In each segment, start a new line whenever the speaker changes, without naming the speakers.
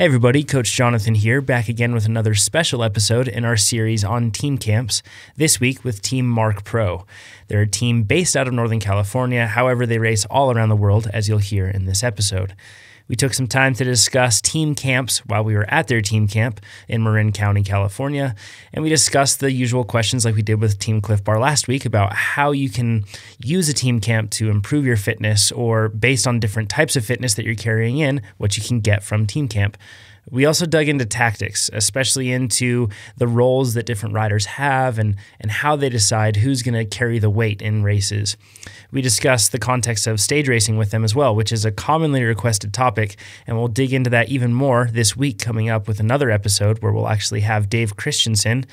Hey everybody, Coach Jonathan here, back again with another special episode in our series on team camps, this week with Team Marc Pro. They're a team based out of Northern California, however they race all around the world, as you'll hear in this episode. We took some time to discuss team camps while we were at their team camp in Marin County, California, and we discussed the usual questions like we did with Team Cliff Bar last week about how you can use a team camp to improve your fitness, or based on different types of fitness that you're carrying in, what you can get from team camp. We also dug into tactics, especially into the roles that different riders have and how they decide who's going to carry the weight in races. We discussed the context of stage racing with them as well, which is a commonly requested topic, and we'll dig into that even more this week coming up with another episode where we'll actually have Dave Christiansen,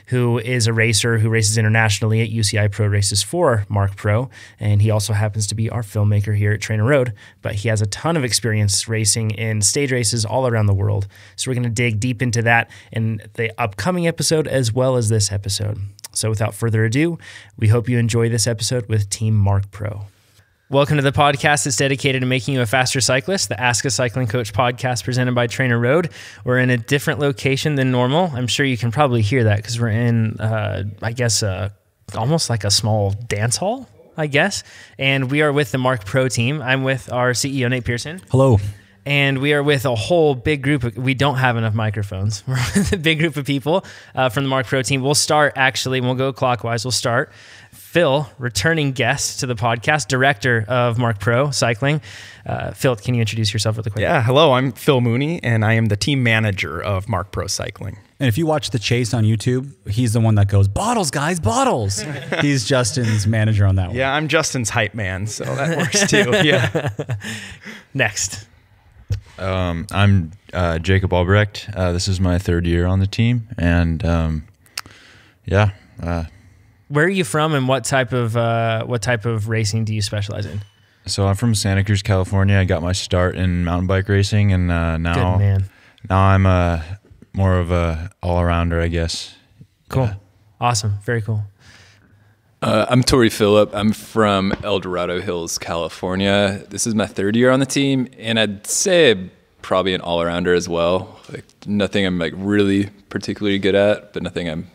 who is a racer who races internationally at UCI Pro Races for Marc Pro, and he also happens to be our filmmaker here at TrainerRoad, but he has a ton of experience racing in stage races all around the world. So we're going to dig deep into that in the upcoming episode as well as this episode. So without further ado, we hope you enjoy this episode with Team Marc Pro. Welcome to the podcast that's dedicated to making you a faster cyclist, the Ask a Cycling Coach podcast presented by TrainerRoad. We're in a different location than normal. I'm sure you can probably hear that because we're in, almost like a small dance hall, I guess. And we are with the Marc Pro team. I'm with our CEO, Nate Pearson.
Hello.
And we are with a whole big group. We don't have enough microphones. We're with a big group of people from the Marc Pro team. We'll start, actually, we'll go clockwise. We'll start. Phil, returning guest to the podcast, director of Marc Pro Cycling. Phil, can you introduce yourself really quick?
Yeah, hello, I'm Phil Mooney, and I am the team manager of Marc Pro Cycling.
And if you watch The Chase on YouTube, he's the one that goes, "Bottles, guys, bottles." He's Justin's manager on that one.
Yeah, I'm Justin's hype man, so that works too. Yeah.
Next.
I'm Jacob Albrecht. This is my third year on the team, and
where are you from, and what type of racing do you specialize in?
So I'm from Santa Cruz, California. I got my start in mountain bike racing, and now I'm more of a all-arounder, I guess.
Cool.
Yeah.
Awesome. Very cool.
I'm Tori Phillip. I'm from El Dorado Hills, California. This is my third year on the team, and I'd say probably an all-arounder as well. Like nothing I'm like really particularly good at, but nothing I'm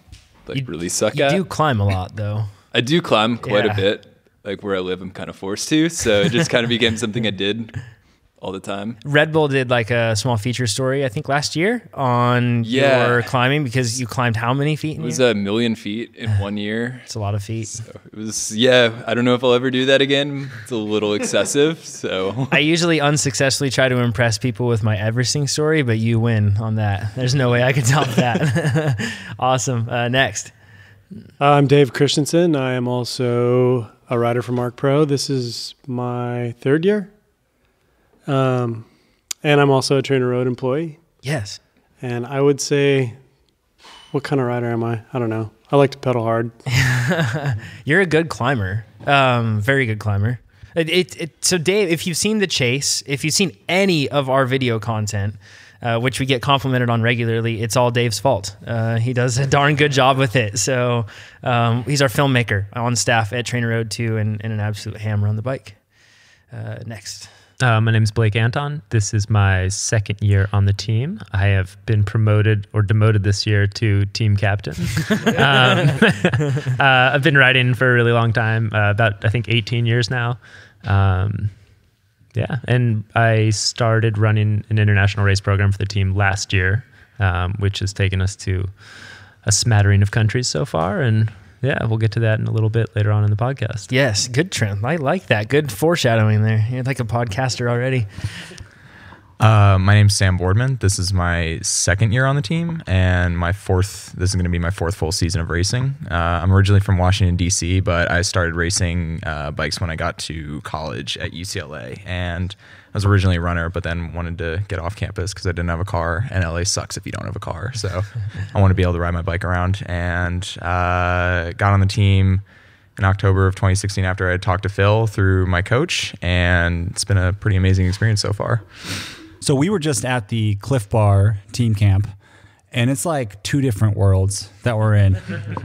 like really suck at.
You do climb a lot, though.
I do climb quite a bit. Like where I live, I'm kind of forced to, so it just kind of became something I did all the time.
Red Bull did like a small feature story, I think last year on your climbing, because you climbed how many feet?
It was 1 million feet in 1 year.
It's a lot of feet.
So it was, I don't know if I'll ever do that again. It's a little excessive. So
I usually unsuccessfully try to impress people with my Everesting story, but you win on that. There's no way I can top that. Awesome. Next.
I'm Dave Christiansen. I am also a rider for Marc Pro. This is my third year. And I'm also a TrainerRoad employee.
Yes.
And I would say, what kind of rider am I? I don't know. I like to pedal hard.
You're a good climber. Very good climber. So Dave, if you've seen The Chase, if you've seen any of our video content, which we get complimented on regularly, it's all Dave's fault. He does a darn good job with it. So he's our filmmaker on staff at TrainerRoad too, and an absolute hammer on the bike. Next.
My name is Blake Anton. This is my second year on the team. I have been promoted or demoted this year to team captain. I've been riding for a really long time, about I think 18 years now. And I started running an international race program for the team last year, which has taken us to a smattering of countries so far, and yeah, we'll get to that in a little bit later on in the podcast.
Yes, good trend. I like that. Good foreshadowing there. You're like a podcaster already.
My name's Sam Boardman. This is my second year on the team, and this is going to be my fourth full season of racing. I'm originally from Washington, D.C., but I started racing bikes when I got to college at UCLA, and I was originally a runner, but then wanted to get off campus because I didn't have a car, and LA sucks if you don't have a car, so I want to be able to ride my bike around, and got on the team in October of 2016 after I had talked to Phil through my coach, and it's been a pretty amazing experience so far.
So we were just at the Cliff Bar team camp, and it's like two different worlds that we're in,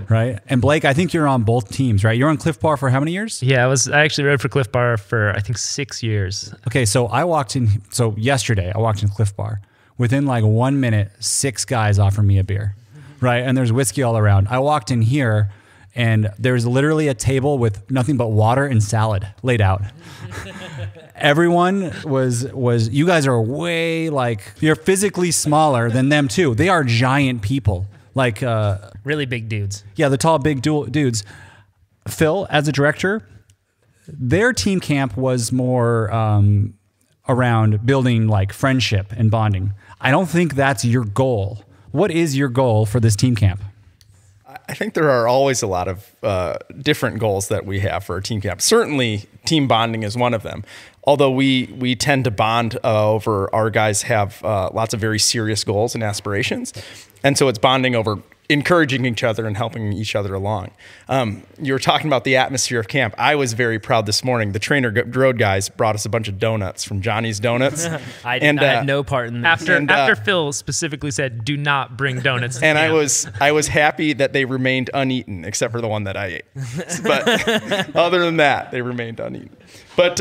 right? And Blake, I think you're on both teams, right? You're on Cliff Bar for how many years?
Yeah, I actually rode for Cliff Bar for I think 6 years.
Okay, so yesterday I walked in Cliff Bar within like 1 minute, 6 guys offer me a beer, right? And there's whiskey all around. I walked in here and there's literally a table with nothing but water and salad laid out. Everyone was, you guys are way like, you're physically smaller than them too. They are giant people. Like,
really big dudes.
Yeah, the tall, big dudes. Phil, as a director, their team camp was more around building like friendship and bonding. I don't think that's your goal. What is your goal for this team camp?
I think there are always a lot of different goals that we have for our team camp. Certainly, team bonding is one of them. Although we tend to bond over, our guys have lots of very serious goals and aspirations. And so it's bonding over encouraging each other and helping each other along. You were talking about the atmosphere of camp. I was very proud this morning. The TrainerRoad guys brought us a bunch of donuts from Johnny's Donuts.
I had no part in that.
After Phil specifically said, "Do not bring donuts."
And I was happy that they remained uneaten, except for the one that I ate. But other than that, they remained uneaten. But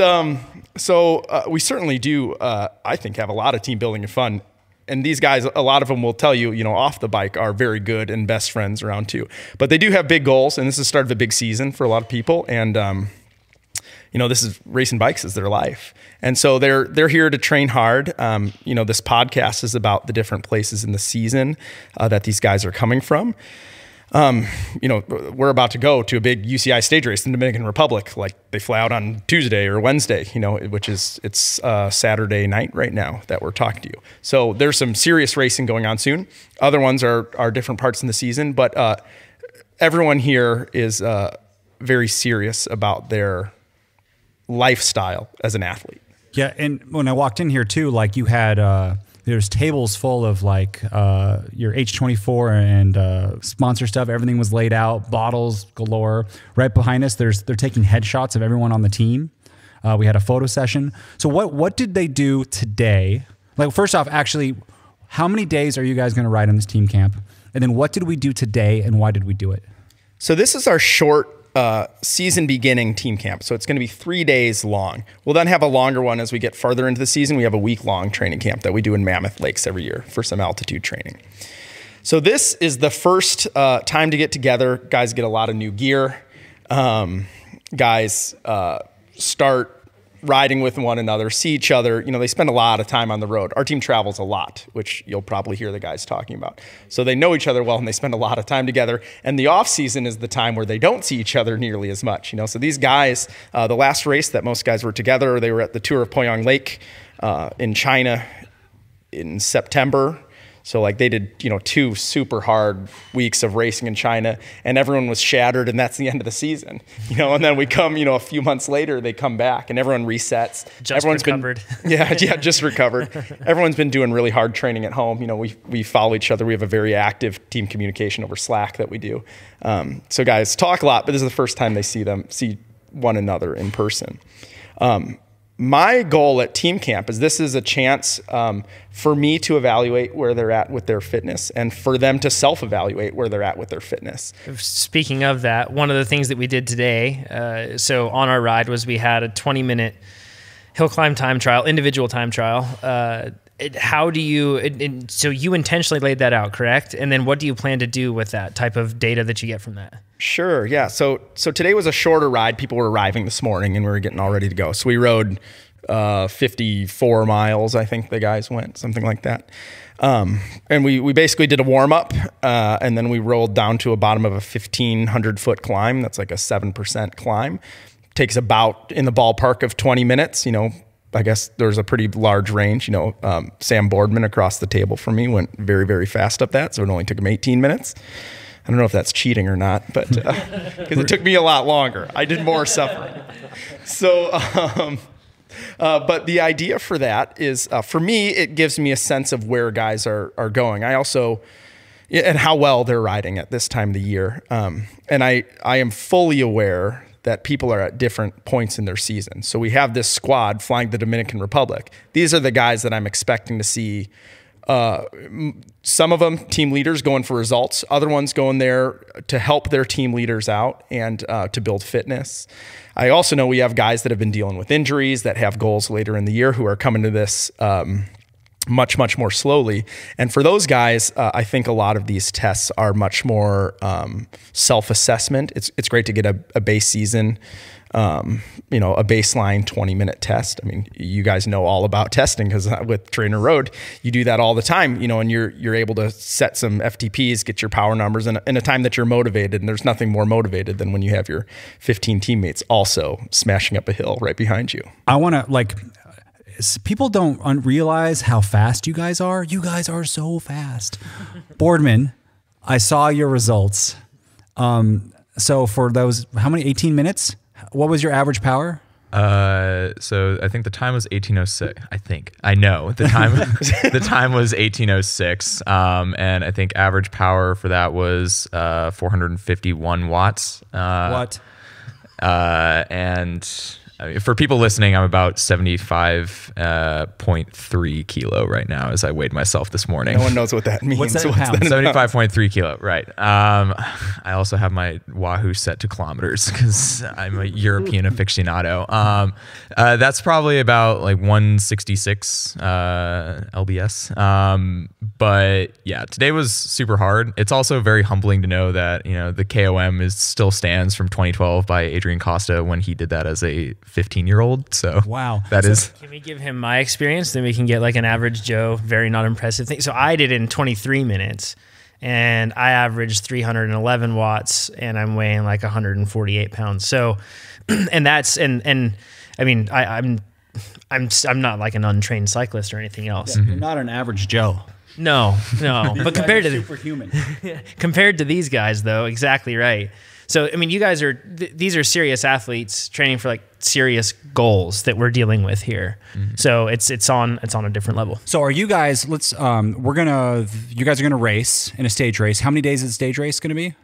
so we certainly do, I think, have a lot of team building and fun. And these guys, a lot of them will tell you, off the bike are very good and best friends around too. But they do have big goals, and this is the start of a big season for a lot of people. And this is racing bikes is their life, and so they're here to train hard. This podcast is about the different places in the season that these guys are coming from. We're about to go to a big UCI stage race in the Dominican Republic. Like they fly out on Tuesday or Wednesday, which it's Saturday night right now that we're talking to you. So there's some serious racing going on soon. Other ones are different parts in the season, but everyone here is very serious about their lifestyle as an athlete.
Yeah, and when I walked in here too, like you had there's tables full of like your H24 and sponsor stuff. Everything was laid out, bottles galore. Right behind us, they're taking headshots of everyone on the team. We had a photo session. So what did they do today? Like first off, actually, how many days are you guys going to ride on this team camp? And then what did we do today, and why did we do it?
So this is our short season beginning team camp. So it's going to be 3 days long. We'll then have a longer one as we get farther into the season. We have a week-long training camp that we do in Mammoth Lakes every year for some altitude training. So this is the first time to get together. Guys get a lot of new gear. Guys start riding with one another, see each other. They spend a lot of time on the road. Our team travels a lot, which you'll probably hear the guys talking about. So they know each other well and they spend a lot of time together. And the off season is the time where they don't see each other nearly as much. So these guys, the last race that most guys were together, they were at the Tour of Poyang Lake in China in September. So like they did, 2 super hard weeks of racing in China, and everyone was shattered, and that's the end of the season. And then we come, a few months later, they come back and everyone resets.
Everyone's recovered.
Just recovered. Everyone's been doing really hard training at home. We follow each other. We have a very active team communication over Slack that we do. So guys talk a lot, but this is the first time they see one another in person. My goal at team camp is this is a chance for me to evaluate where they're at with their fitness and for them to self-evaluate where they're at with their fitness.
Speaking of that, one of the things that we did today, so on our ride was we had a 20-minute hill climb time trial, individual time trial. How do you, so you intentionally laid that out, correct? And then what do you plan to do with that type of data that you get from that?
Sure, yeah. So today was a shorter ride. People were arriving this morning and we were getting all ready to go. So we rode 54 miles, I think the guys went, something like that. And we basically did a warm up and then we rolled down to a bottom of a 1,500 foot climb. That's like a 7% climb. Takes about in the ballpark of 20 minutes, I guess there's a pretty large range. Sam Boardman across the table from me went very, very fast up that. So it only took him 18 minutes. I don't know if that's cheating or not, but because it took me a lot longer. I did more suffering. So, but the idea for that is, for me, it gives me a sense of where guys are going. I also, and how well they're riding at this time of the year. And I am fully aware that people are at different points in their season. So we have this squad flying the Dominican Republic. These are the guys that I'm expecting to see. Some of them team leaders going for results, other ones going there to help their team leaders out and to build fitness. I also know we have guys that have been dealing with injuries that have goals later in the year who are coming to this much more slowly. And for those guys, I think a lot of these tests are much more self-assessment. It's great to get a base season, a baseline 20-minute test. I mean, you guys know all about testing because with TrainerRoad, you do that all the time, and you're able to set some FTPs, get your power numbers in a time that you're motivated. And there's nothing more motivated than when you have your 15 teammates also smashing up a hill right behind you.
I want to people don't realize how fast you guys are. You guys are so fast. Boardman, I saw your results. So for those, how many, 18 minutes? What was your average power?
So I think the time was 1806. I know the time. The time was 1806. And I think average power for that was 451 watts. And for people listening, I'm about 75.3 kilo right now as I weighed myself this morning.
No one knows what that means.
What's that in pounds?
75.3 kilo, right. I also have my Wahoo set to kilometers because I'm a European aficionado. That's probably about like 166 lbs. But yeah, today was super hard. It's also very humbling to know that, the KOM still stands from 2012 by Adrian Costa when he did that as a 15-year-old. So
wow,
Can we give him my experience? Then we can get like an average Joe, very not impressive thing. So I did it in 23 minutes, and I averaged 311 watts, and I'm weighing like 148 pounds. So, and that's I mean I'm not like an untrained cyclist or anything else.
Yeah, you're not an average Joe.
No. But compared to
superhuman,
compared to these guys, though, exactly right. So, I mean, you guys these are serious athletes training for like serious goals that we're dealing with here. Mm-hmm. So it's on a different level.
So are you guys, you guys are going to race in a stage race. How many days is the stage race going to be?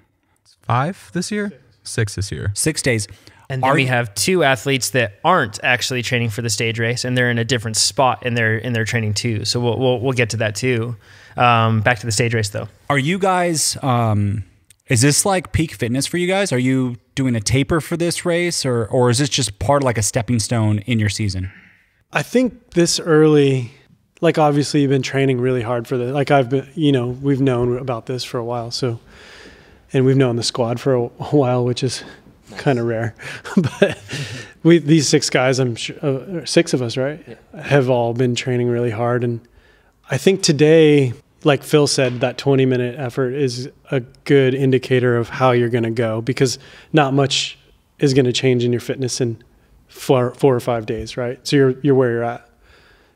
5 this year? 6 this year.
6 days.
And then we have 2 athletes that aren't actually training for the stage race, and they're in a different spot in their training too. So we'll get to that too. Back to the stage race though.
Are you guys, is this like peak fitness for you guys? Are you doing a taper for this race, or is this just part of like a stepping stone in your season?
I think this early, like obviously you've been training really hard for this. Like I've been, we've known about this for a while. So, and we've known the squad for a while, which is kind of rare. But these 6 guys, I'm sure, 6 of us, right, have all been training really hard. And I think today, like Phil said, that 20-minute effort is a good indicator of how you're going to go, because not much is going to change in your fitness in 4 or 5 days, right? So you're where you're at.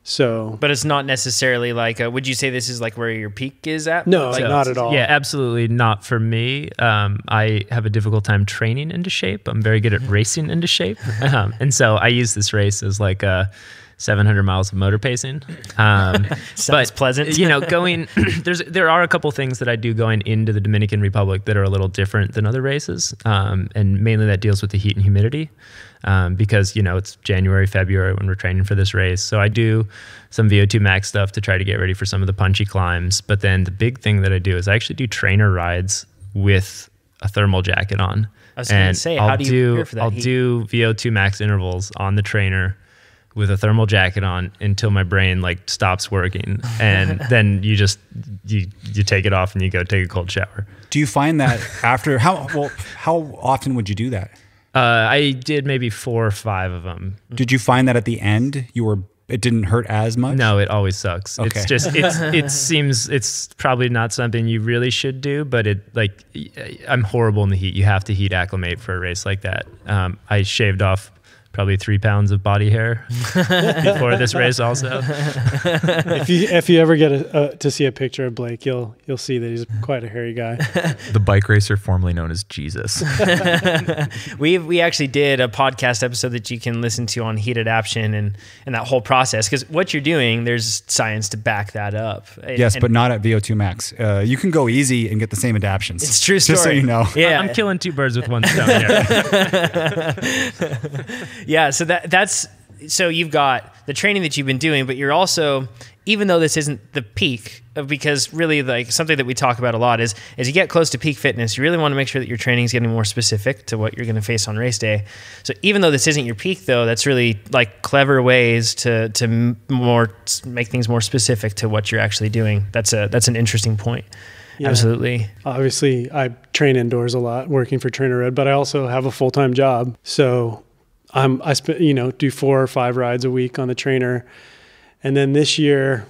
So,
but it's not necessarily like, would you say this is like where your peak is at?
No, not at all.
Yeah, absolutely not for me. I have a difficult time training into shape. I'm very good at racing into shape. And so I use this race as like 700 miles of motor pacing.
Sounds pleasant.
There are a couple things that I do going into the Dominican Republic that are a little different than other races. And mainly that deals with the heat and humidity. Because, it's January, February when we're training for this race. So I do some VO2 max stuff to try to get ready for some of the punchy climbs. But then the big thing that I do is I actually do trainer rides with a thermal jacket on.
I was going to say, how do you prepare for that
I'll
heat?
do VO2 max intervals on the trainer with a thermal jacket on until my brain like stops working. And then you take it off and you go take a cold shower.
Do you find that after, how often would you do that?
I did maybe 4 or 5 of them.
Did you find that at the end it didn't hurt as much?
No, it always sucks.
Okay.
It's just, it seems it's probably not something you really should do, but I'm horrible in the heat. You have to heat acclimate for a race like that. I shaved off probably 3 pounds of body hair before this race also.
If you ever get to see a picture of Blake, you'll see that he's quite a hairy guy.
The bike racer formerly known as Jesus.
We actually did a podcast episode that you can listen to on heat adaptation and that whole process, because what you're doing, there's science to back that up.
Yes, but not at VO2 max. You can go easy and get the same adaptions.
It's true story.
Just so you know.
Yeah.
I'm killing 2 birds with 1 stone here.
Yeah, so that's so you've got the training that you've been doing, but you're also, even though this isn't the peak, because really like something that we talk about a lot is as you get close to peak fitness, you really want to make sure that your training is getting more specific to what you're going to face on race day. So even though this isn't your peak though, that's really like clever ways to make things more specific to what you're actually doing. That's an interesting point. Yeah. Absolutely.
Obviously I train indoors a lot working for TrainerRoad, but I also have a full-time job. So I do 4 or 5 rides a week on the trainer. And then this year,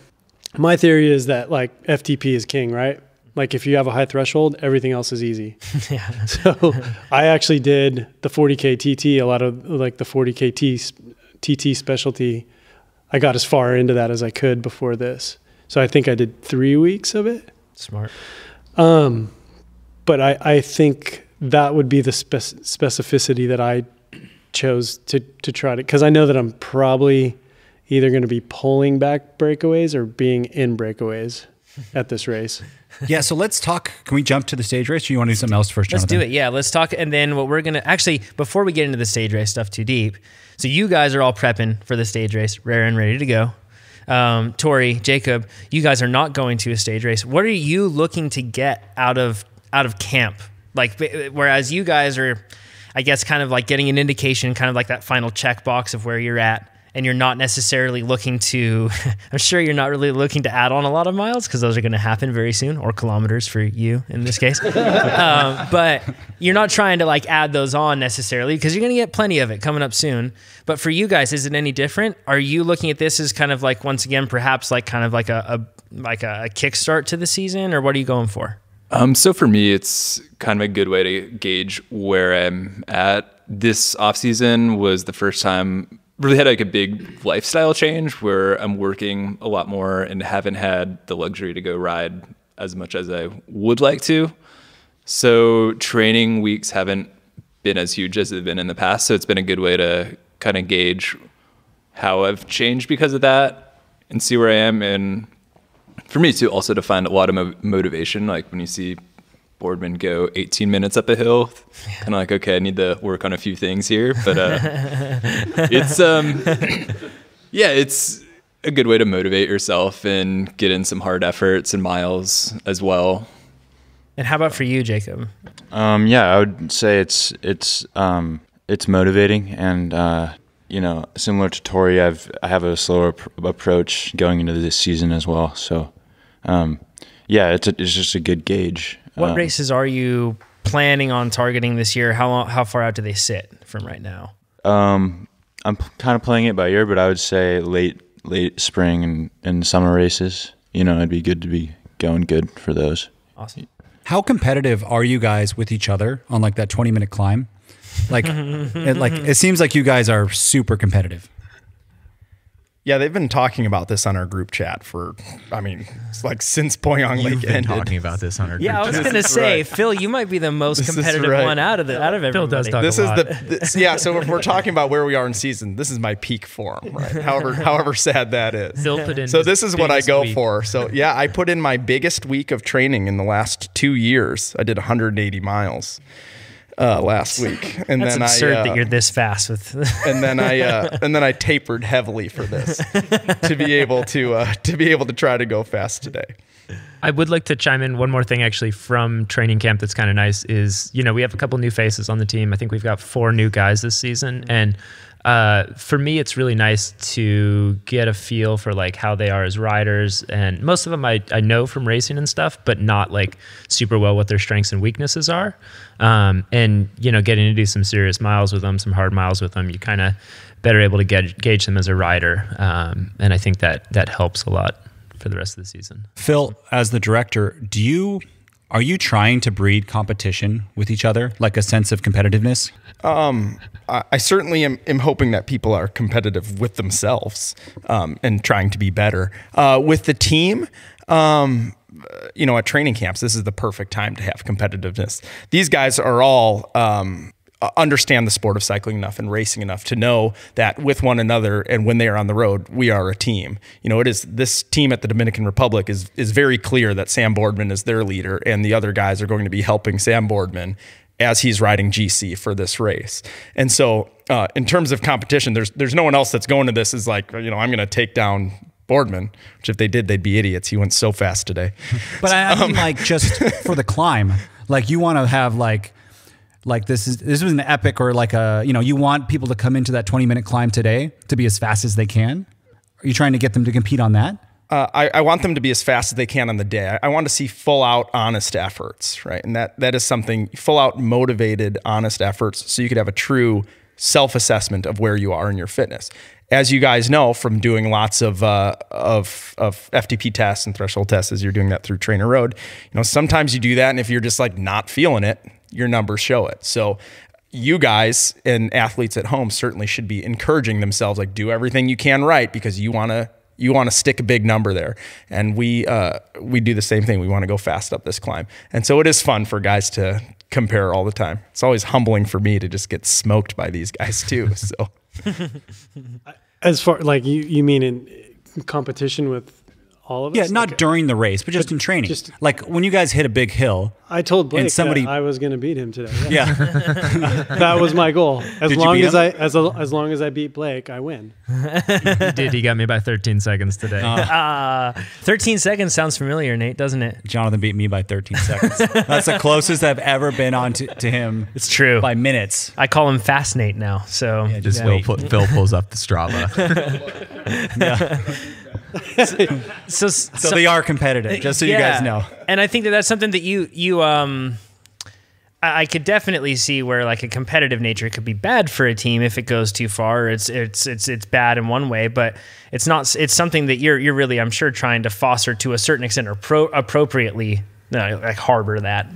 my theory is that like FTP is king, right? Like if you have a high threshold, everything else is easy. Yeah. So I actually did the 40K TT, a lot of like the 40K TT specialty. I got as far into that as I could before this. So I think I did 3 weeks of it.
Smart.
But I think that would be the specificity that I chose to try to, because I know that I'm probably either going to be pulling back breakaways or being in breakaways at this race.
Yeah, so let's talk. Can we jump to the stage race, or you want to do something else first, Jonathan?
Let's do it. Yeah, let's talk. And then what we're going to, actually, before we get into the stage race stuff too deep, so you guys are all prepping for the stage race, rare and ready to go. Tori, Jacob, you guys are not going to a stage race. What are you looking to get out of camp? Like, whereas you guys are, I guess, kind of like getting an indication, kind of like that final checkbox of where you're at. And you're not necessarily looking to, I'm sure you're not really looking to add on a lot of miles because those are going to happen very soon, or kilometers for you in this case. But you're not trying to like add those on necessarily because you're going to get plenty of it coming up soon. But for you guys, is it any different? Are you looking at this as kind of like, once again, perhaps like kind of like a kickstart to the season, or what are you going for?
So for me, it's kind of a good way to gauge where I'm at. This off season was the first time really had like a big lifestyle change where I'm working a lot more and haven't had the luxury to go ride as much as I would like to. So training weeks haven't been as huge as they've been in the past. So it's been a good way to kind of gauge how I've changed because of that and see where I am. And for me too, also to find a lot of motivation. Like when you see Boardman go 18 minutes up a hill, kind of like, okay, I need to work on a few things here, but it's it's a good way to motivate yourself and get in some hard efforts and miles as well.
And how about for you, Jacob?
I would say it's motivating, and similar to Tori, I have a slower approach going into this season as well. So it's just a good gauge.
What races are you planning on targeting this year? How far out do they sit from right now?
I'm kind of playing it by ear, but I would say late spring and summer races. It'd be good to be going good for those.
Awesome.
How competitive are you guys with each other on like that 20-minute climb? Like, it seems like you guys are super competitive.
Yeah, they've been talking about this on our group chat it's like since Poyang Lake ended.
Talking about this on our group chat.
Yeah, I was going to say, right. Phil, you might be the most competitive one out of everybody.
Phil does talk a lot.
So if we're talking about where we are in season, this is my peak form, right? However sad that is.
Phil put in
so this is what I go
week.
for. So yeah, I put in my biggest week of training in the last 2 years. I did 180 miles. Last week, and
That's
then
absurd that you're this fast with.
and then I tapered heavily for this to be able to try to go fast today.
I would like to chime in one more thing actually from training camp that's kind of nice is, we have a couple new faces on the team. I think we've got 4 new guys this season, and for me, it's really nice to get a feel for like how they are as riders, and most of them I know from racing and stuff, but not like super well what their strengths and weaknesses are. And getting to do some serious miles with them, some hard miles with them, you kind of better able to gauge them as a rider, and I think that helps a lot for the rest of the season.
Phil, as the director, are you trying to breed competition with each other, like a sense of competitiveness?
I certainly am hoping that people are competitive with themselves and trying to be better. With the team, at training camps, this is the perfect time to have competitiveness. These guys are all understand the sport of cycling enough and racing enough to know that with one another and when they are on the road, we are a team. It is this team at the Dominican Republic is very clear that Sam Boardman is their leader and the other guys are going to be helping Sam Boardman. as he's riding GC for this race. And so in terms of competition, there's no one else that's going to this is like, I'm going to take down Boardman, which if they did, they'd be idiots. He went so fast today.
But I mean, like, just for the climb, like, you want to have like this was an epic, or like you want people to come into that 20-minute climb today to be as fast as they can. Are you trying to get them to compete on that?
I want them to be as fast as they can on the day. I want to see full out honest efforts, right? And that is something, full out motivated honest efforts, so you could have a true self-assessment of where you are in your fitness. As you guys know from doing lots of FTP tests and threshold tests, as you're doing that through TrainerRoad, sometimes you do that, and if you're just like not feeling it, your numbers show it. So you guys and athletes at home certainly should be encouraging themselves, like, do everything you can right, because you want to stick a big number there. And we do the same thing. We want to go fast up this climb. And so it is fun for guys to compare all the time. It's always humbling for me to just get smoked by these guys too. So
as far like you mean in competition with all of us?
Yeah, not during the race, but just in training. Just, like when you guys hit a big hill.
I told Blake that I was going to beat him today.
Yeah.
That was my goal. As long as I beat Blake, I win.
He did. He got me by 13 seconds today.
13 seconds sounds familiar, Nate, doesn't it?
Jonathan beat me by 13 seconds. That's the closest I've ever been on to him.
It's true.
By minutes.
I call him Fast Nate now. So
yeah, just
wait. Phil pulls up the Strava.
So
they are competitive, just so you guys know.
And I think that's something that I could definitely see where like a competitive nature could be bad for a team if it goes too far. It's bad in one way, but it's not. It's something that you're really, I'm sure, trying to foster to a certain extent or appropriately. Like harbor that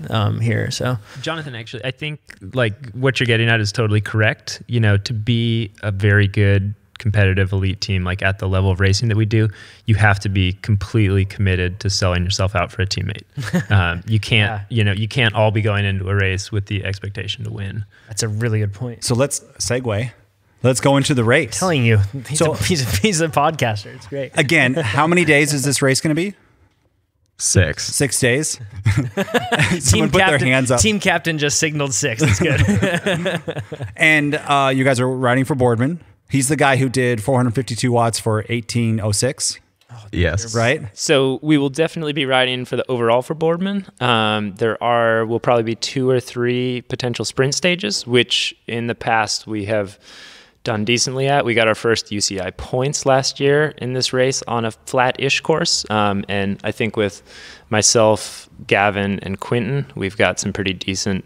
here. So
Jonathan, actually, I think like what you're getting at is totally correct. To be a very good competitive elite team, like at the level of racing that we do, you have to be completely committed to selling yourself out for a teammate. You can't, you can't all be going into a race with the expectation to win.
That's a really good point.
So let's segue. Let's go into the race.
I'm telling you, he's a podcaster. It's great.
Again, how many days is this race going to be?
6.
6 days.
Team
put their hands up.
Team captain just signaled 6. That's good.
And you guys are riding for Boardman. He's the guy who did 452 watts for 1806.
Yes.
Right?
So we will definitely be riding for the overall for Boardman. Will probably be 2 or 3 potential sprint stages, which in the past we have done decently at. We got our first UCI points last year in this race on a flat-ish course. And I think with myself, Gavin, and Quentin, we've got some pretty decent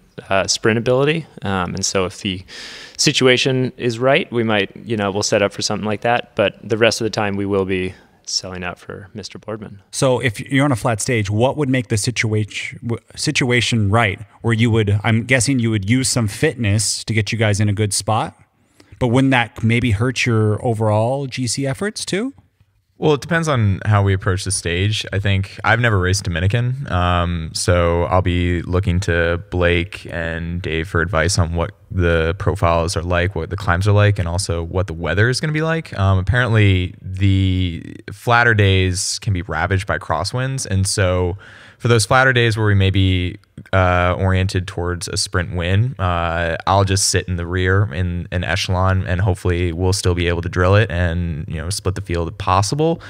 sprint ability. And so if the situation is right, we might, we'll set up for something like that. But the rest of the time we will be selling out for Mr. Boardman.
So if you're on a flat stage, what would make the situation right? Where I'm guessing you would use some fitness to get you guys in a good spot? But wouldn't that maybe hurt your overall GC efforts too?
Well, it depends on how we approach the stage. I think I've never raced Dominican, so I'll be looking to Blake and Dave for advice on what the profiles are like, what the climbs are like, and also what the weather is going to be like. Apparently, the flatter days can be ravaged by crosswinds, and so for those flatter days where we may be oriented towards a sprint win, I'll just sit in the rear in an echelon, and hopefully we'll still be able to drill it and split the field if possible.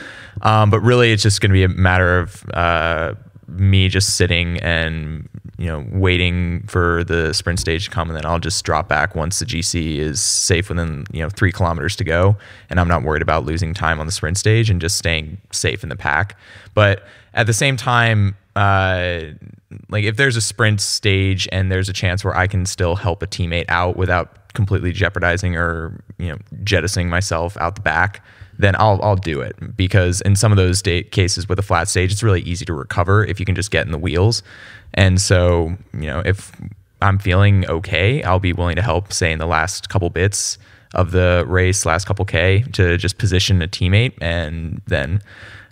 But really, it's just going to be a matter of me just sitting and waiting for the sprint stage to come, and then I'll just drop back once the GC is safe within 3 kilometers to go, and I'm not worried about losing time on the sprint stage and just staying safe in the pack. But at the same time, like if there's a sprint stage and there's a chance where I can still help a teammate out without completely jeopardizing or jettisoning myself out the back, then I'll do it, because in some of those cases with a flat stage, it's really easy to recover if you can just get in the wheels. And so if I'm feeling okay, I'll be willing to help, say in the last couple bits of the race, last couple K, to just position a teammate, and then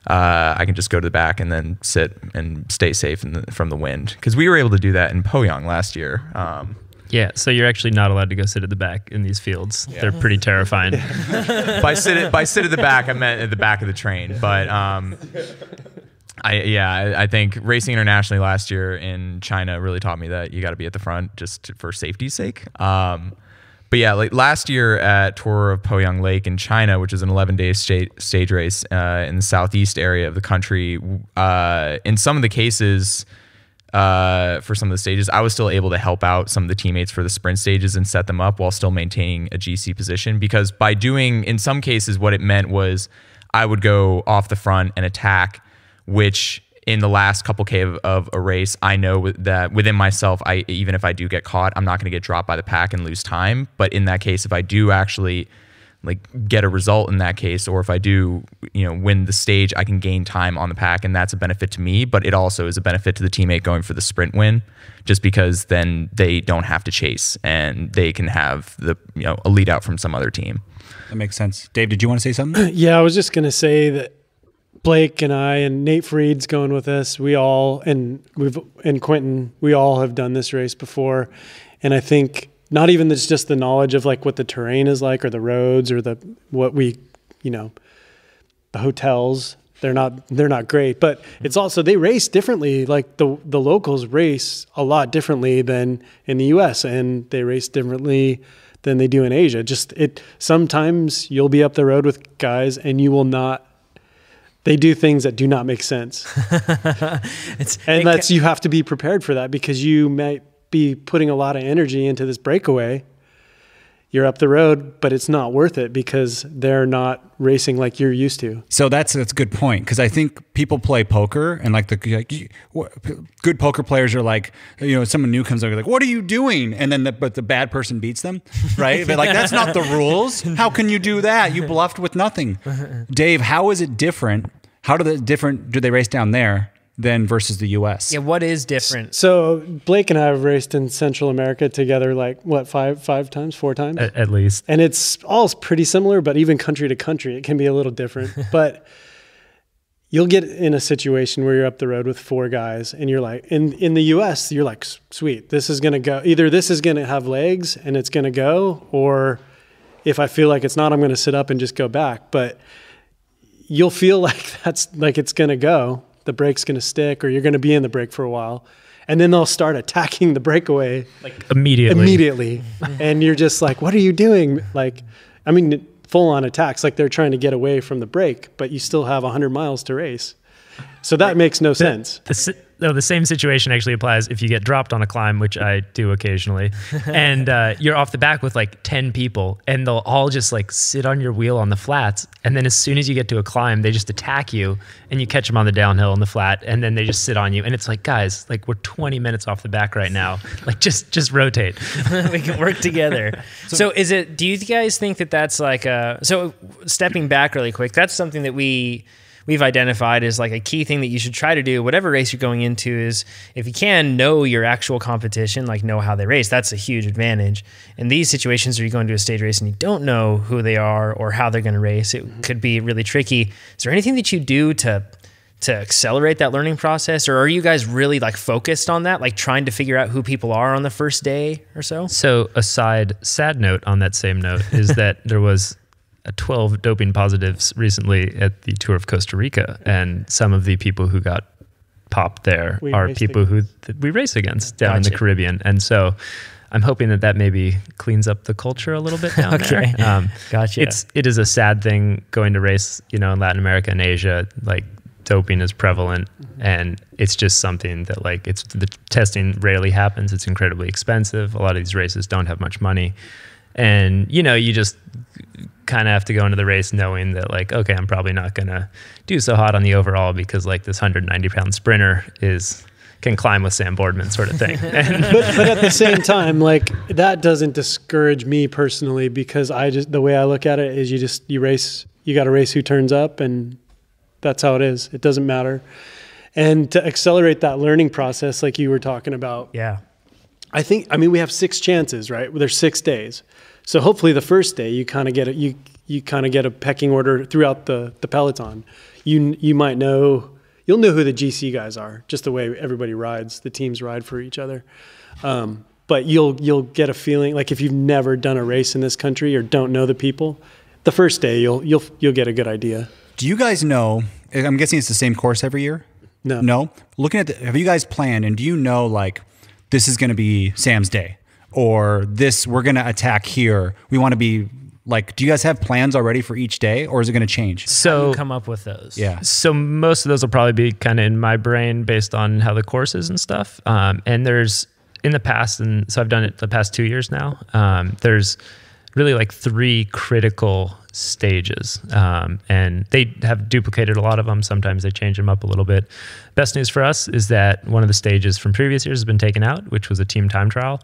I can just go to the back and then sit and stay safe from the wind. Because we were able to do that in Poyang last year.
Yeah, so you're actually not allowed to go sit at the back in these fields. Yeah. They're pretty terrifying.
By sit at the back, I meant at the back of the train. But I think racing internationally last year in China really taught me that you got to be at the front just for safety's sake. But yeah, like last year at Tour of Poyang Lake in China, which is an 11-day stage race in the southeast area of the country, in some of the cases for some of the stages, I was still able to help out some of the teammates for the sprint stages and set them up while still maintaining a GC position. Because by doing, in some cases, what it meant was I would go off the front and attack, which in the last couple K of a race, I know that within myself, even if I do get caught, I'm not going to get dropped by the pack and lose time. But in that case, if I do actually like get a result in that case, or if I do, win the stage, I can gain time on the pack, and that's a benefit to me. But it also is a benefit to the teammate going for the sprint win, just because then they don't have to chase and they can have a lead out from some other team.
That makes sense. Dave, did you want to say something?
Yeah, I was just going to say that Blake and I and Nate Freed's going with us. We all and Quentin, we all have done this race before, and I think not even just the knowledge of like what the terrain is like or the roads or the hotels. They're not great, but it's also they race differently. Like the locals race a lot differently than in the U.S. and they race differently than they do in Asia. Sometimes you'll be up the road with guys and you will not. They do things that do not make sense. You have to be prepared for that because you might be putting a lot of energy into this breakaway. You're up the road, but it's not worth it because they're not racing like you're used to.
So that's a good point, because I think people play poker and good poker players are like, someone new comes over like, what are you doing? And then but the bad person beats them, right? But like, that's not the rules. How can you do that? You bluffed with nothing. Dave, how is it different? How do they race down there than versus the U.S.?
Yeah, what is different?
So Blake and I have raced in Central America together, like what, four times?
At least.
And it's all pretty similar, but even country to country, it can be a little different. But you'll get in a situation where you're up the road with four guys and you're like, in the U.S., you're like, sweet, this is going to go. Either this is going to have legs and it's going to go, or if I feel like it's not, I'm going to sit up and just go back. But you'll feel like that's like it's going to go. The brake's going to stick, or you're going to be in the brake for a while. And then they'll start attacking the breakaway.
Like immediately.
And you're just like, what are you doing? Full on attacks. Like they're trying to get away from the brake, but you still have 100 miles to race. So that makes no sense.
The same situation actually applies if you get dropped on a climb, which I do occasionally, and you're off the back with like 10 people, and they'll all just like sit on your wheel on the flats, and then as soon as you get to a climb, they just attack you, and you catch them on the downhill and the flat, and then they just sit on you, and it's like, guys, like we're 20 minutes off the back right now, like just rotate.
We can work together. So do you guys think that that's like so stepping back really quick, that's something that we've identified as like a key thing that you should try to do, whatever race you're going into, is if you can know your actual competition, like know how they race, that's a huge advantage. In these situations where you go into a stage race and you don't know who they are or how they're going to race, it could be really tricky. Is there anything that you do to accelerate that learning process? Or are you guys really like focused on that, like trying to figure out who people are on the first day or so?
So a sad note on that same note is that there was 12 doping positives recently at the Tour of Costa Rica, and some of the people who got popped there are people who we race against down in the Caribbean. And so I'm hoping that maybe cleans up the culture a little bit down there.
Gotcha.
It is a sad thing going to race, in Latin America and Asia, like doping is prevalent, and it's just something that the testing rarely happens. It's incredibly expensive. A lot of these races don't have much money. And, you just kind of have to go into the race knowing that okay, I'm probably not going to do so hot on the overall because this 190-pound sprinter can climb with Sam Boardman sort of thing.
but at the same time, that doesn't discourage me personally, because the way I look at it is you got to race who turns up, and that's how it is. It doesn't matter. And to accelerate that learning process, like you were talking about.
Yeah.
We have 6 chances, right? There's 6 days. So hopefully the first day you kind of get a pecking order throughout the peloton. You'll know who the GC guys are, just the way everybody rides, the teams ride for each other. But you'll get a feeling, like if you've never done a race in this country or don't know the people, the first day you'll get a good idea.
Do you guys know, I'm guessing it's the same course every year?
No.
No? Looking at have you guys planned, and do you know, like, this is going to be Sam's day, or this, we're going to attack here. We want to be, like, do you guys have plans already for each day, or is it going to change?
How do
So
you come up with those?
Yeah.
So most of those will probably be kind of in my brain based on how the course is and stuff. And there's in the past, and so I've done it the past 2 years now. There's really like 3 critical stages, and they have duplicated a lot of them. Sometimes they change them up a little bit. Best news for us is that one of the stages from previous years has been taken out, which was a team time trial.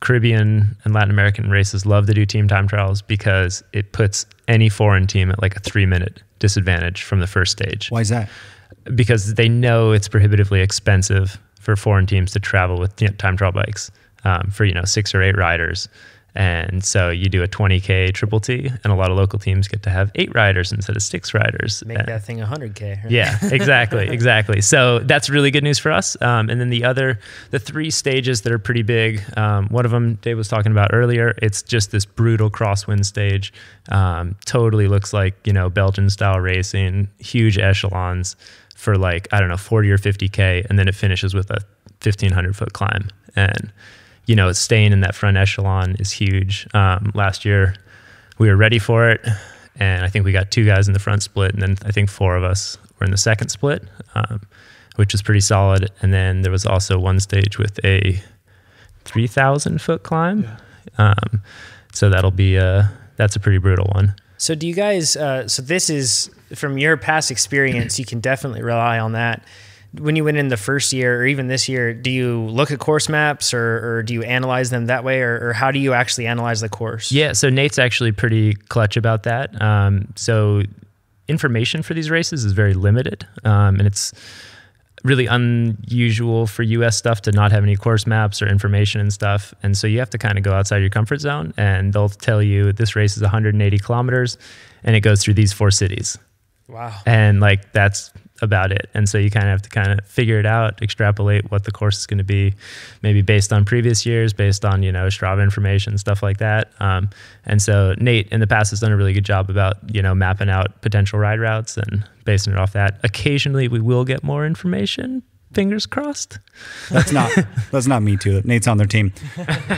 Caribbean and Latin American races love to do team time trials because it puts any foreign team at like a 3-minute disadvantage from the first stage.
Why is that?
Because they know it's prohibitively expensive for foreign teams to travel with time trial bikes for 6 or 8 riders. And so you do a 20K triple T, and a lot of local teams get to have 8 riders instead of 6 riders.
Make that thing 100K. Right?
Yeah, exactly. So that's really good news for us. And then the 3 stages that are pretty big, one of them Dave was talking about earlier, it's just this brutal crosswind stage. Totally looks like, Belgian style racing, huge echelons for 40 or 50K. And then it finishes with a 1,500 foot climb. And staying in that front echelon is huge. Last year, we were ready for it, and I think we got 2 guys in the front split, and then I think 4 of us were in the second split, which was pretty solid. And then there was also one stage with a 3,000 foot climb. Yeah. So that'll be that's a pretty brutal one.
So do you guys? So this is from your past experience. You can definitely rely on that. When you went in the first year or even this year, do you look at course maps or do you analyze them that way, or how do you actually analyze the course?
Yeah, so Nate's actually pretty clutch about that. So information for these races is very limited, and it's really unusual for US stuff to not have any course maps or information and stuff. And so you have to kind of go outside your comfort zone, and they'll tell you this race is 180 kilometers and it goes through these 4 cities.
Wow.
And that's about it. And so you kind of have to figure it out, extrapolate what the course is going to be, maybe based on previous years, based on, Strava information, stuff like that. And so Nate in the past has done a really good job about, mapping out potential ride routes and basing it off that. Occasionally we will get more information. Fingers crossed.
That's not me too. Nate's on their team.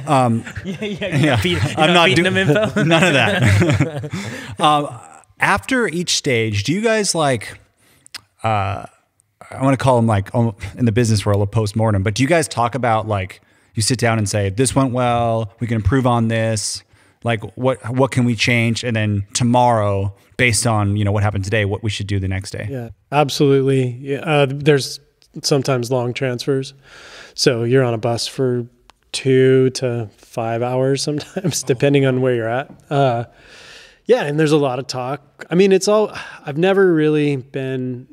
I'm not feeding them info.
None of that. After each stage, do you guys I want to call them in the business world a postmortem, but do you guys talk about you sit down and say, this went well, we can improve on this, what can we change? And then tomorrow, based on, what happened today, what we should do the next day?
Yeah, absolutely. Yeah, there's sometimes long transfers. So you're on a bus for 2 to 5 hours sometimes, depending on where you're at. Yeah, and there's a lot of talk. I mean, I've never really been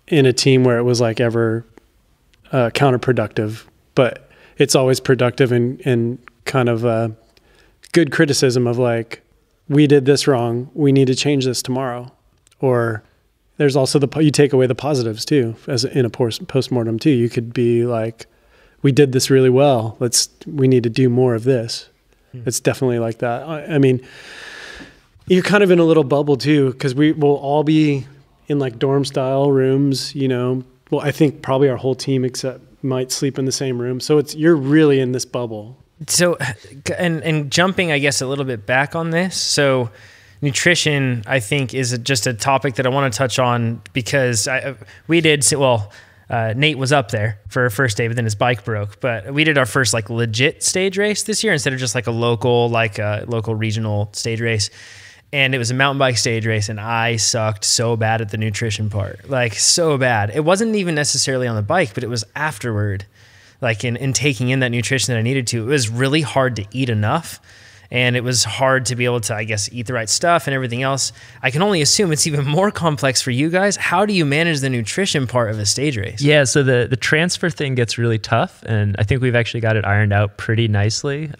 in a team where it was ever counterproductive, but it's always productive and kind of good criticism of we did this wrong, we need to change this tomorrow. Or there's also you take away the positives too, as in a postmortem too. You could be we did this really well, we need to do more of this. It's definitely like that. I mean, you're kind of in a little bubble too, because we will all be in dorm style rooms, well, I think probably our whole team except might sleep in the same room. So you're really in this bubble.
So, and jumping, I guess, a little bit back on this. So nutrition, I think, is just a topic that I want to touch on because Nate was up there for our first day, but then his bike broke. But we did our first legit stage race this year instead of just a local regional stage race. And it was a mountain bike stage race, and I sucked so bad at the nutrition part, so bad. It wasn't even necessarily on the bike, but it was afterward, in taking in that nutrition that I needed to. It was really hard to eat enough, and it was hard to be able to, I guess, eat the right stuff and everything else. I can only assume it's even more complex for you guys. How do you manage the nutrition part of a stage race?
Yeah, so the transfer thing gets really tough, and I think we've actually got it ironed out pretty nicely.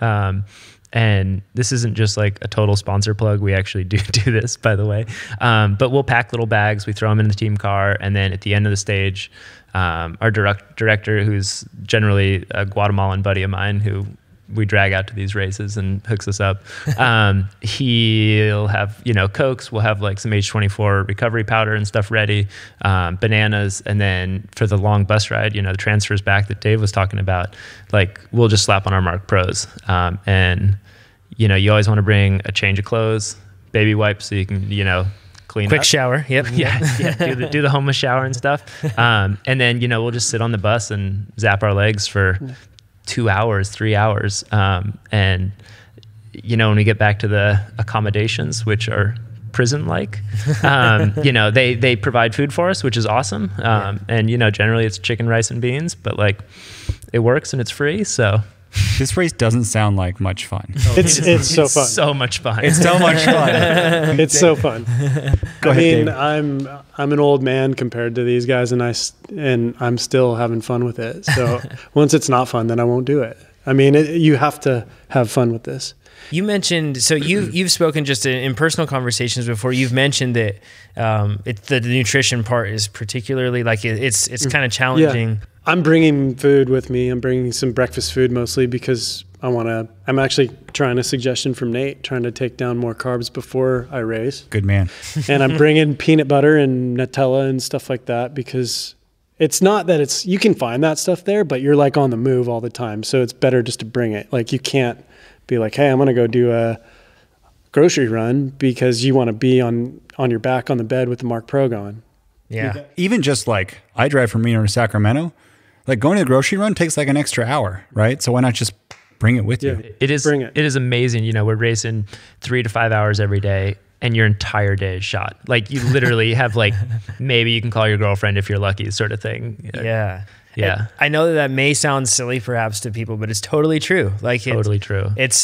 And this isn't just a total sponsor plug. We actually do this, by the way. But we'll pack little bags. We throw them in the team car. And then at the end of the stage, our director, who's generally a Guatemalan buddy of mine who we drag out to these races and hooks us up. He'll have, Cokes. We'll have like some H24 recovery powder and stuff ready, bananas. And then for the long bus ride, the transfers back that Dave was talking about, like we'll just slap on our Marc Pros. And, you always want to bring a change of clothes, baby wipes so you can, clean
Quick
up.
shower. Yep.
Yeah. Do the homeless shower and stuff. And then, we'll just sit on the bus and zap our legs for 2 hours, 3 hours. And, when we get back to the accommodations, which are prison-like, they provide food for us, which is awesome. And, generally it's chicken, rice, and beans, but like it works and it's free. So
This race doesn't sound like much fun.
It's so fun.
So much fun.
It's so much fun.
It's so fun.
Go ahead, Dave.
I'm an old man compared to these guys, and I'm still having fun with it. So once it's not fun, then I won't do it. You have to have fun with this.
You mentioned, so you've spoken just in personal conversations before. You've mentioned that the nutrition part is particularly like it's kind of challenging.
Yeah. I'm bringing food with me. I'm bringing some breakfast food mostly because I'm actually trying a suggestion from Nate, trying to take down more carbs before I race.
Good man.
And I'm bringing peanut butter and Nutella and stuff like that because it's not that you can find that stuff there, but you're like on the move all the time. So it's better just to bring it. Like you can't be like, hey, I'm going to go do a grocery run because you want to be on your back on the bed with the Marc Pro going.
Yeah.
Even just like I drive from Reno to Sacramento, like going to the grocery run takes like an extra hour, right? So why not just bring it with you?
It is amazing. We're racing 3 to 5 hours every day and your entire day is shot. Like you literally have like, maybe you can call your girlfriend if you're lucky sort of thing.
Yeah.
Yeah.
I know that may sound silly perhaps to people, but it's totally true. Like
totally true.
It's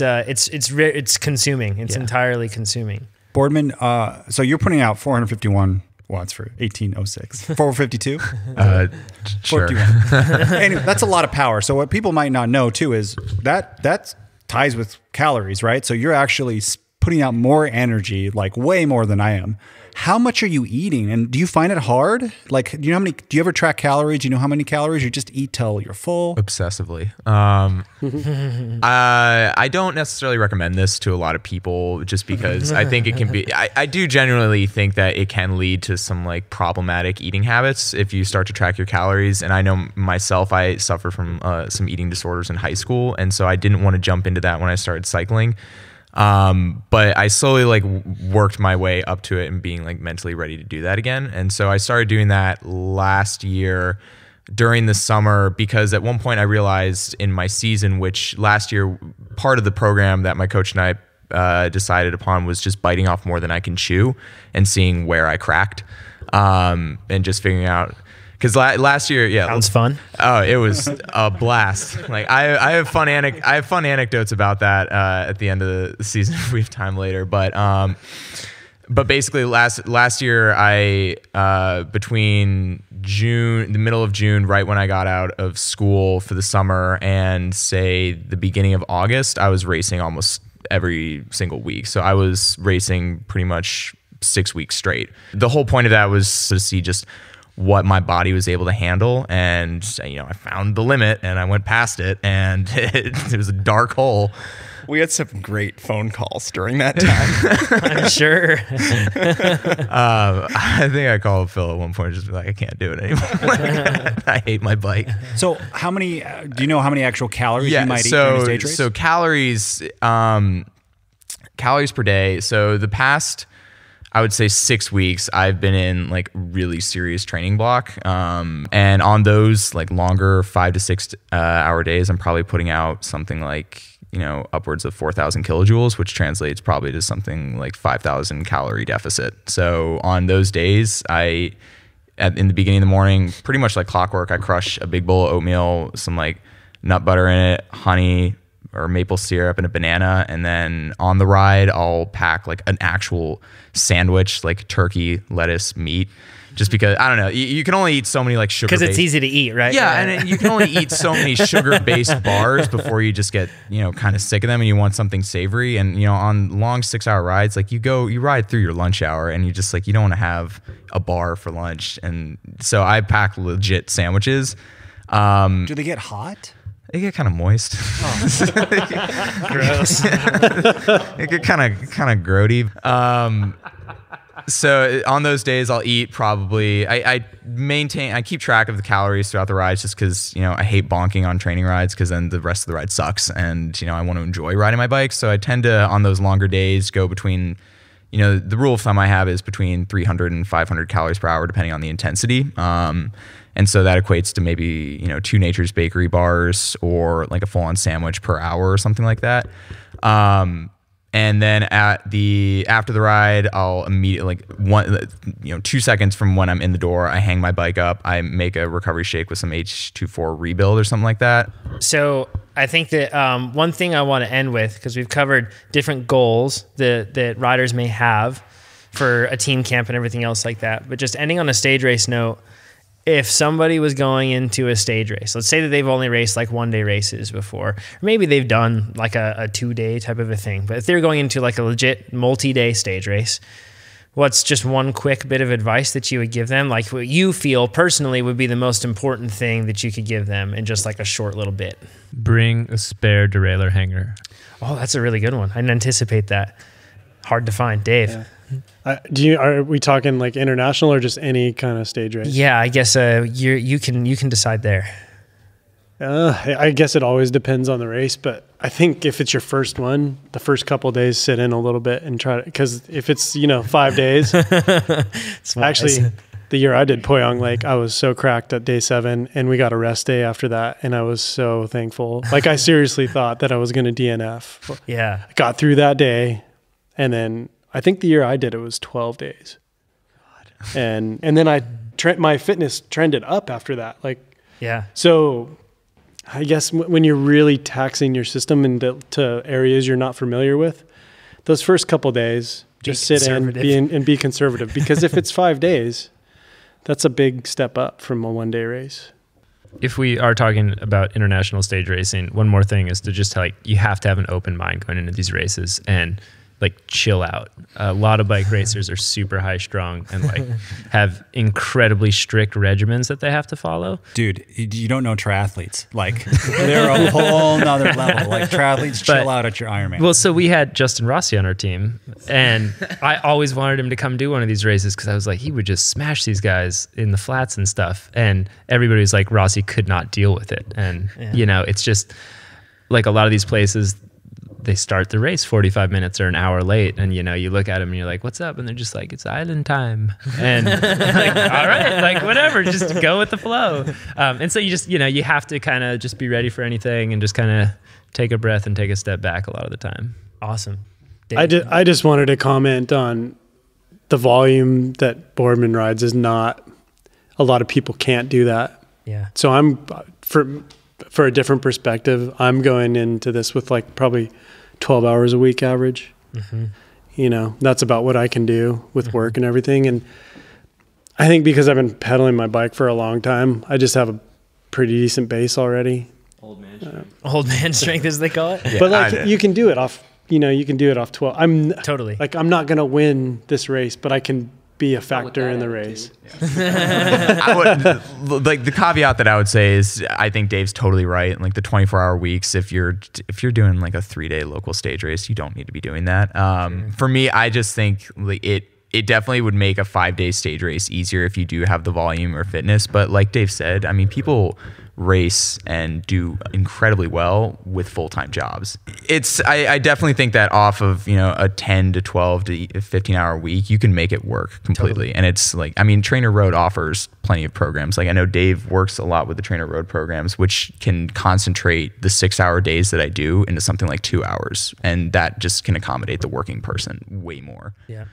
consuming. It's entirely consuming.
Boardman, so you're putting out 451 watts for 1806. 452?
Sure.
Anyway, that's a lot of power. So what people might not know too is that ties with calories, right? So you're actually putting out more energy, like way more than I am. How much are you eating? And do you find it hard? Like, do you ever track calories? Do you know how many calories? You just eat till you're full?
Obsessively. I don't necessarily recommend this to a lot of people just because I think it can be, I do genuinely think that it can lead to some like problematic eating habits if you start to track your calories. And I know myself, I suffer from some eating disorders in high school. And so I didn't want to jump into that when I started cycling. But I slowly like worked my way up to it and being like mentally ready to do that again. And so I started doing that last year during the summer because at one point I realized in my season, which last year, part of the program that my coach and I decided upon was just biting off more than I can chew and seeing where I cracked, and just figuring out. Because last year,
sounds fun.
Oh, it was a blast. Like I have fun anecdotes about that at the end of the season if we have time later. But basically last year I between the middle of June, right when I got out of school for the summer, and say the beginning of August, I was racing almost every single week. So I was racing pretty much 6 weeks straight. The whole point of that was to see just what my body was able to handle. And, I found the limit and I went past it and it was a dark hole.
We had some great phone calls during that time.
I'm sure.
I think I called Phil at one point, just be like, I can't do it anymore. I hate my bike.
So how many, do you know how many actual calories you might eat during a stage race?
So calories per day. So the past, I would say 6 weeks, I've been in like really serious training block. And on those like longer 5 to 6 hour days, I'm probably putting out something like, upwards of 4,000 kilojoules, which translates probably to something like 5,000 calorie deficit. So on those days, in the beginning of the morning, pretty much like clockwork, I crush a big bowl of oatmeal, some like nut butter in it, honey, or maple syrup and a banana. And then on the ride, I'll pack like an actual sandwich, like turkey, lettuce, meat, just because, I don't know, you can only eat so many like sugar.
Because it's easy to eat, right?
Yeah. And you can only eat so many sugar-based bars before you just get, kind of sick of them and you want something savory. And, on long 6 hour rides, like you ride through your lunch hour and you just like, you don't want to have a bar for lunch. And so I pack legit sandwiches.
Do they get hot?
They get kind of moist.
Gross.
It get kind of grody. So on those days, I'll eat probably. I keep track of the calories throughout the rides, just because I hate bonking on training rides, because then the rest of the ride sucks, and I want to enjoy riding my bike. So I tend to, on those longer days, go between. The rule of thumb I have is between 300 and 500 calories per hour, depending on the intensity. And so that equates to maybe 2 Nature's Bakery bars, or like a full-on sandwich per hour or something like that. And then after the ride, I'll immediately, 2 seconds from when I'm in the door, I hang my bike up, I make a recovery shake with some H24 rebuild or something like that.
So I think that one thing I want to end with, because we've covered different goals that riders may have for a team camp and everything else like that, but just ending on a stage race note, if somebody was going into a stage race, let's say that they've only raced like 1-day races before, or maybe they've done like a 2-day type of a thing, but if they're going into like a legit multi-day stage race, what's just one quick bit of advice that you would give them? Like what you feel personally would be the most important thing that you could give them in just like a short little bit.
Bring a spare derailleur hanger.
Oh, that's a really good one. I didn't anticipate that. Hard to find. Dave.
Yeah. Are we talking like international or just any kind of stage race?
Yeah, I guess you can decide there.
I guess it always depends on the race, but I think if it's your first one, the first couple of days, sit in a little bit and try to, because if it's 5 days, actually the year I did Poyang Lake, I was so cracked at day 7, and we got a rest day after that, and I was so thankful. Like I seriously thought that I was going to DNF.
Yeah,
got through that day, and then I think the year I did it was 12 days. God. And then my fitness trended up after that. Like,
yeah.
So I guess when you're really taxing your system into areas you're not familiar with, those first couple days, just sit in and be conservative. Because if it's 5 days, that's a big step up from a 1-day race.
If we are talking about international stage racing, one more thing is to just you have to have an open mind going into these races and chill out. A lot of bike racers are super high strung and have incredibly strict regimens that they have to follow.
Dude, you don't know triathletes. They're a whole nother level. Triathletes chill out at your Ironman.
Well, so we had Justin Rossi on our team, and I always wanted him to come do one of these races because I was like, he would just smash these guys in the flats and stuff. And everybody was like, Rossi could not deal with it. And, it's just a lot of these places, they start the race 45 minutes or an hour late, and you look at them and you're like, what's up? And they're just like, it's island time. And all right, whatever, just go with the flow. And so you just you have to kind of just be ready for anything and just kind of take a breath and take a step back a lot of the time.
Awesome.
Dave. I just wanted to comment on the volume that Boardman rides is not, a lot of people can't do that.
Yeah.
So I'm for a different perspective, I'm going into this with probably 12 hours a week average. Mm-hmm. That's about what I can do with work and everything. And I think because I've been pedaling my bike for a long time, I just have a pretty decent base already.
Old man strength. Old man strength, as they call it.
Yeah, but you can do it off, you can do it off 12. I'm
totally
I'm not going to win this race, but I can be a factor in the race.
I would, the caveat that I would say is I think Dave's totally right. The 24-hour weeks, if you're doing a 3-day local stage race, you don't need to be doing that. For me, I just think it definitely would make a 5-day stage race easier if you do have the volume or fitness. But like Dave said, I mean, people race and do incredibly well with full-time jobs. I definitely think that off of a 10 to 12 to 15 hour week, you can make it work completely. Totally. And it's TrainerRoad offers plenty of programs. I know Dave works a lot with the TrainerRoad programs, which can concentrate the 6-hour days that I do into something like 2 hours, and that just can accommodate the working person way more.
Yeah.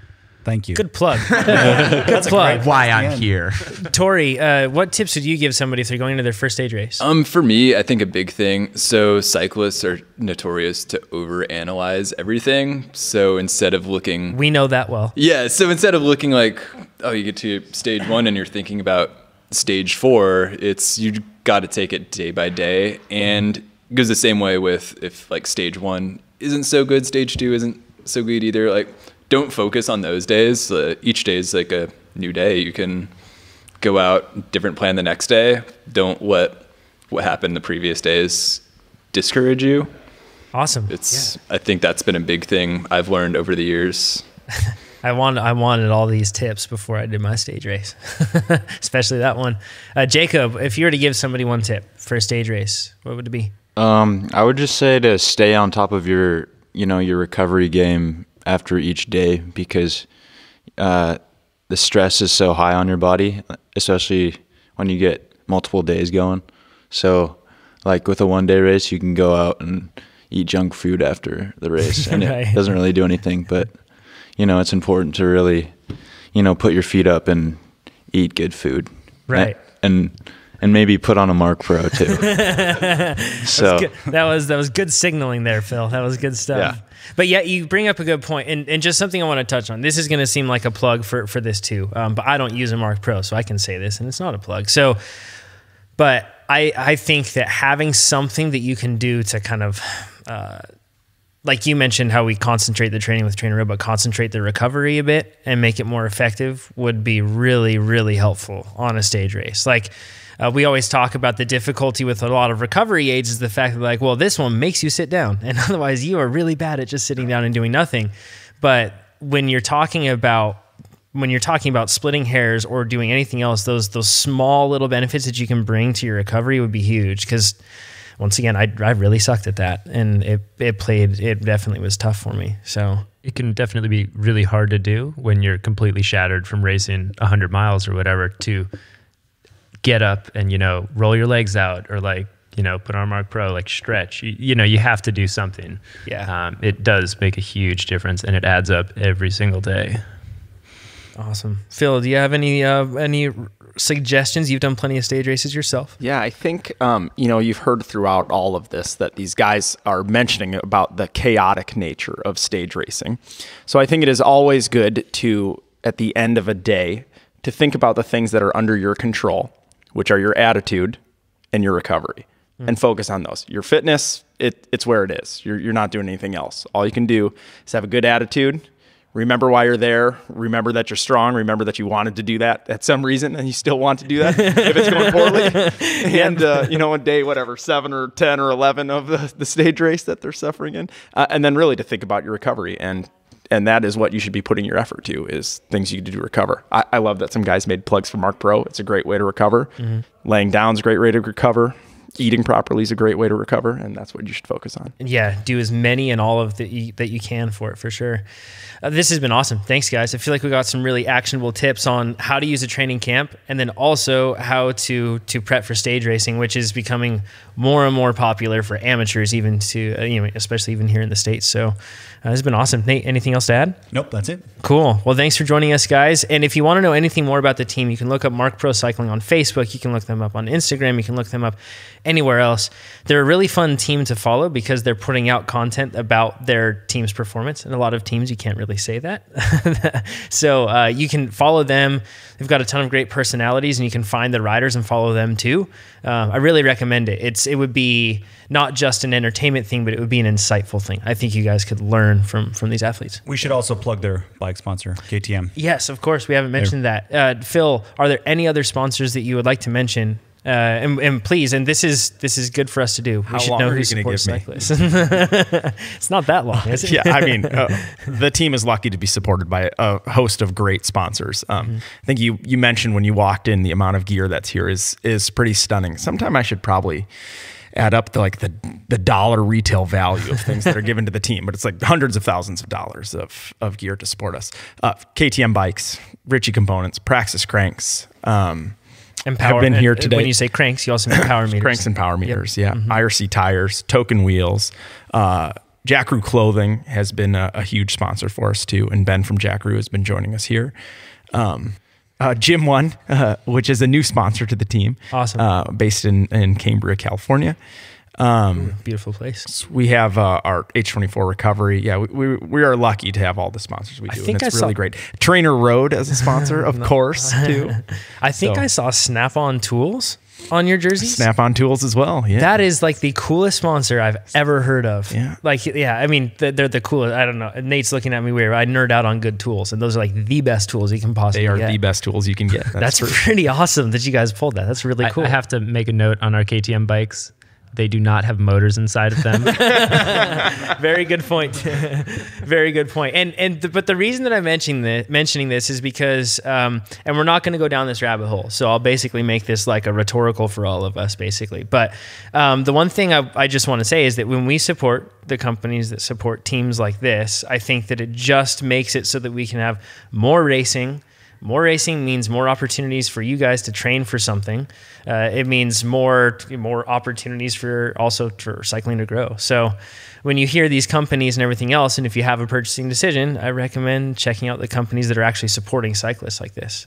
Thank you.
Good plug. Good plug.
Why I'm here.
Tori, what tips would you give somebody if they're going into their first stage race?
For me, I think a big thing. So cyclists are notorious to overanalyze everything. So instead of looking,
we know that well.
Yeah. So instead of looking you get to stage 1 and you're thinking about stage 4, you got to take it day by day. And it goes the same way with if stage 1 isn't so good, stage 2 isn't so good either. Don't focus on those days. Each day is a new day. You can go out, different plan the next day. Don't let what happened the previous days discourage you.
Awesome.
I think that's been a big thing I've learned over the years.
I wanted all these tips before I did my stage race, especially that one. Jacob, if you were to give somebody one tip for a stage race, what would it be?
I would just say to stay on top of your recovery game after each day, because the stress is so high on your body, especially when you get multiple days going. So like with a 1-day race, you can go out and eat junk food after the race, and
Right.
it doesn't really do anything, but it's important to really, put your feet up and eat good food.
Right.
And maybe put on a Marc Pro too. So
That was good signaling there, Phil. That was good stuff.
Yeah.
But yeah, you bring up a good point, and just something I want to touch on. This is going to seem like a plug for this too, but I don't use a Marc Pro, so I can say this, and it's not a plug. So, but I think that having something that you can do to kind of, like you mentioned how we concentrate the training with TrainerRoad, but concentrate the recovery a bit and make it more effective would be really, really helpful on a stage race. Like, we always talk about the difficulty with a lot of recovery aids is the fact that like, well, this one makes you sit down, and otherwise you are really bad at just sitting down and doing nothing. But when you're talking about splitting hairs or doing anything else, those small little benefits that you can bring to your recovery would be huge. Because once again, I really sucked at that, and it definitely was tough for me. So
It can definitely be really hard to do when you're completely shattered from racing 100 miles or whatever to get up and, roll your legs out or like, put on Marc Pro, like stretch. You have to do something.
Yeah.
It does make a huge difference, and it adds up every single day.
Awesome. Phil, do you have any suggestions? You've done plenty of stage races yourself.
Yeah, I think, you've heard throughout all of this that these guys are mentioning about the chaotic nature of stage racing. So I think it is always good to, at the end of a day, to think about the things that are under your control, which are your attitude and your recovery, and focus on those. Your fitness, it's where it is. You're not doing anything else. All you can do is have a good attitude. Remember why you're there. Remember that you're strong. Remember that you wanted to do that at some reason, and you still want to do that if it's going poorly. And, on day, 7 or 10 or 11 of the stage race that they're suffering in. And then really to think about your recovery. And that is what you should be putting your effort to, is things you can do to recover. I love that some guys made plugs for Marc Pro. It's a great way to recover. Mm-hmm. Laying down is a great way to recover. Eating properly is a great way to recover, and that's what you should focus on.
Yeah, do as many and all of that you can for it, for sure. This has been awesome. Thanks, guys. I feel like we got some really actionable tips on how to use a training camp, and then also how to prep for stage racing, which is becoming more and more popular for amateurs, even especially even here in the States. So this has been awesome. Nate, anything else to add?
Nope, that's it.
Cool. Well, thanks for joining us, guys. And if you want to know anything more about the team, you can look up Marc Pro Cycling on Facebook. You can look them up on Instagram. You can look them up anywhere else. They're a really fun team to follow because they're putting out content about their team's performance. And a lot of teams, you can't really say that. So you can follow them. They've got a ton of great personalities, and you can find the riders and follow them too. I really recommend it. It would be not just an entertainment thing, but it would be an insightful thing. I think you guys could learn from these athletes.
We should also plug their bike sponsor, KTM.
Yes, of course. We haven't mentioned that. Phil, are there any other sponsors that you would like to mention? And please, and this is good for us to do.
How
we should
long
know
are
who
you gonna
supports
give me?
cyclists. It's not that long, is it?
Yeah, I mean, the team is lucky to be supported by a host of great sponsors. I think you mentioned when you walked in, the amount of gear that's here is pretty stunning. Sometime I should probably add up the dollar retail value of things that are given to the team, but it's like hundreds of thousands of dollars of gear to support us. KTM bikes, Ritchie components, Praxis cranks.
And power,
have been here today.
When you say cranks, you also mean power meters.
Cranks and power meters, yeah. IRC tires, Token wheels. Jackroo Clothing has been a huge sponsor for us too, and Ben from Jackroo has been joining us here. Gym One, which is a new sponsor to the team.
Awesome.
Based in Cambria, California.
Beautiful place.
We have our H24 recovery. Yeah, we are lucky to have all the sponsors we do.
I think
and it's really great. TrainerRoad as a sponsor, of course, too.
I think I saw Snap-on Tools on your jerseys.
Snap-on Tools as well. Yeah,
that is like the coolest sponsor I've ever heard of.
Yeah,
I mean, they're the coolest. I don't know. Nate's looking at me weird. I nerd out on good tools, and those are like the best tools you can possibly get.
They are the best tools you can get.
That's pretty awesome that you guys pulled that. That's really cool.
I have to make a note on our KTM bikes. They do not have motors inside of them.
Very good point. Very good point. But the reason that I'm mentioning this is because, and we're not going to go down this rabbit hole. So I'll basically make this like a rhetorical for all of us, basically. But the one thing I just want to say is that when we support the companies that support teams like this, I think that it just makes it so that we can have more racing. More racing means more opportunities for you guys to train for something. It means more opportunities for cycling to grow. So when you hear these companies and everything else, and if you have a purchasing decision, I recommend checking out the companies that are actually supporting cyclists like this.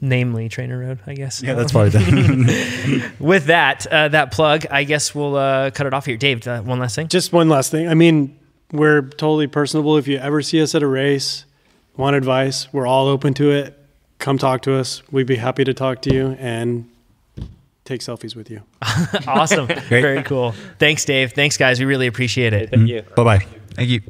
Namely TrainerRoad, I guess.
Yeah, that's probably that.
With that plug, I guess we'll cut it off here. Dave, one last thing?
Just one last thing. I mean, we're totally personable. If you ever see us at a race, want advice, we're all open to it. Come talk to us. We'd be happy to talk to you and take selfies with you.
Awesome. Very cool. Thanks, Dave. Thanks, guys. We really appreciate it.
Thank you.
Bye-bye.
Thank you.